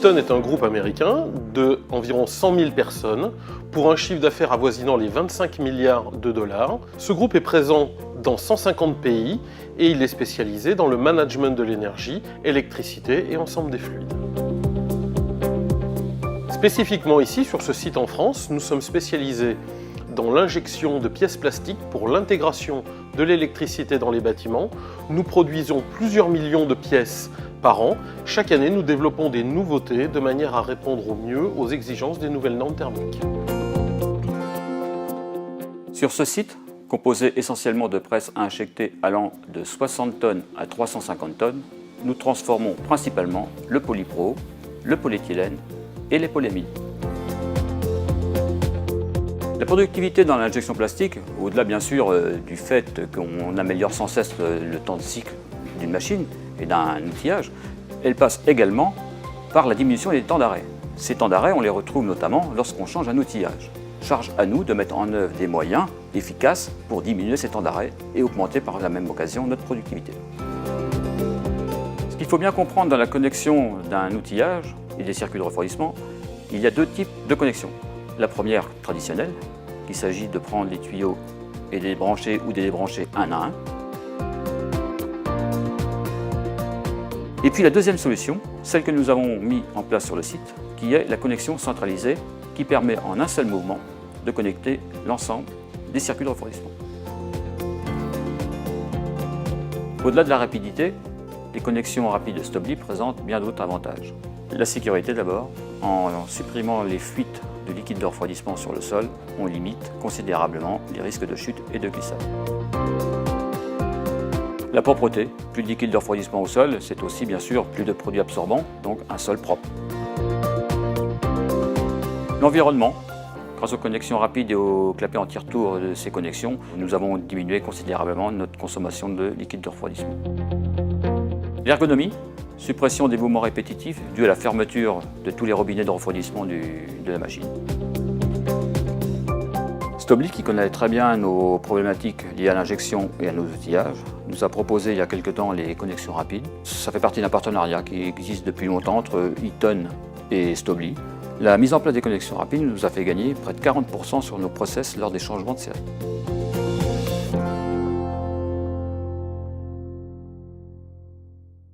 Eaton est un groupe américain d'environ 100 000 personnes pour un chiffre d'affaires avoisinant les 25 milliards de dollars. Ce groupe est présent dans 150 pays et il est spécialisé dans le management de l'énergie, électricité et ensemble des fluides. Spécifiquement ici, sur ce site en France, nous sommes spécialisés dans l'injection de pièces plastiques pour l'intégration de l'électricité dans les bâtiments. Nous produisons plusieurs millions de pièces par an. Chaque année, nous développons des nouveautés de manière à répondre au mieux aux exigences des nouvelles normes thermiques. Sur ce site, composé essentiellement de presses à injecter allant de 60 tonnes à 350 tonnes, nous transformons principalement le polypro, le polyéthylène et les polyamides. La productivité dans l'injection plastique, au-delà bien sûr du fait qu'on améliore sans cesse le temps de cycle d'une machine et d'un outillage, elle passe également par la diminution des temps d'arrêt. Ces temps d'arrêt, on les retrouve notamment lorsqu'on change un outillage. Charge à nous de mettre en œuvre des moyens efficaces pour diminuer ces temps d'arrêt et augmenter par la même occasion notre productivité. Ce qu'il faut bien comprendre dans la connexion d'un outillage et des circuits de refroidissement, il y a deux types de connexions. La première traditionnelle, qu'il s'agit de prendre les tuyaux et de les brancher ou de les débrancher un à un. Et puis la deuxième solution, celle que nous avons mis en place sur le site, qui est la connexion centralisée qui permet en un seul mouvement de connecter l'ensemble des circuits de refroidissement. Au-delà de la rapidité, les connexions rapides Stobli présentent bien d'autres avantages. La sécurité d'abord, en supprimant les fuites de liquide de refroidissement sur le sol, on limite considérablement les risques de chute et de glissade. La propreté, plus de liquide de refroidissement au sol, c'est aussi bien sûr plus de produits absorbants, donc un sol propre. L'environnement, grâce aux connexions rapides et aux clapets anti-retour de ces connexions, nous avons diminué considérablement notre consommation de liquide de refroidissement. L'ergonomie, suppression des mouvements répétitifs dû à la fermeture de tous les robinets de refroidissement de la machine. Stobli, qui connaît très bien nos problématiques liées à l'injection et à nos outillages, nous a proposé il y a quelque temps les connexions rapides. Ça fait partie d'un partenariat qui existe depuis longtemps entre Eaton et Stobli. La mise en place des connexions rapides nous a fait gagner près de 40% sur nos process lors des changements de série.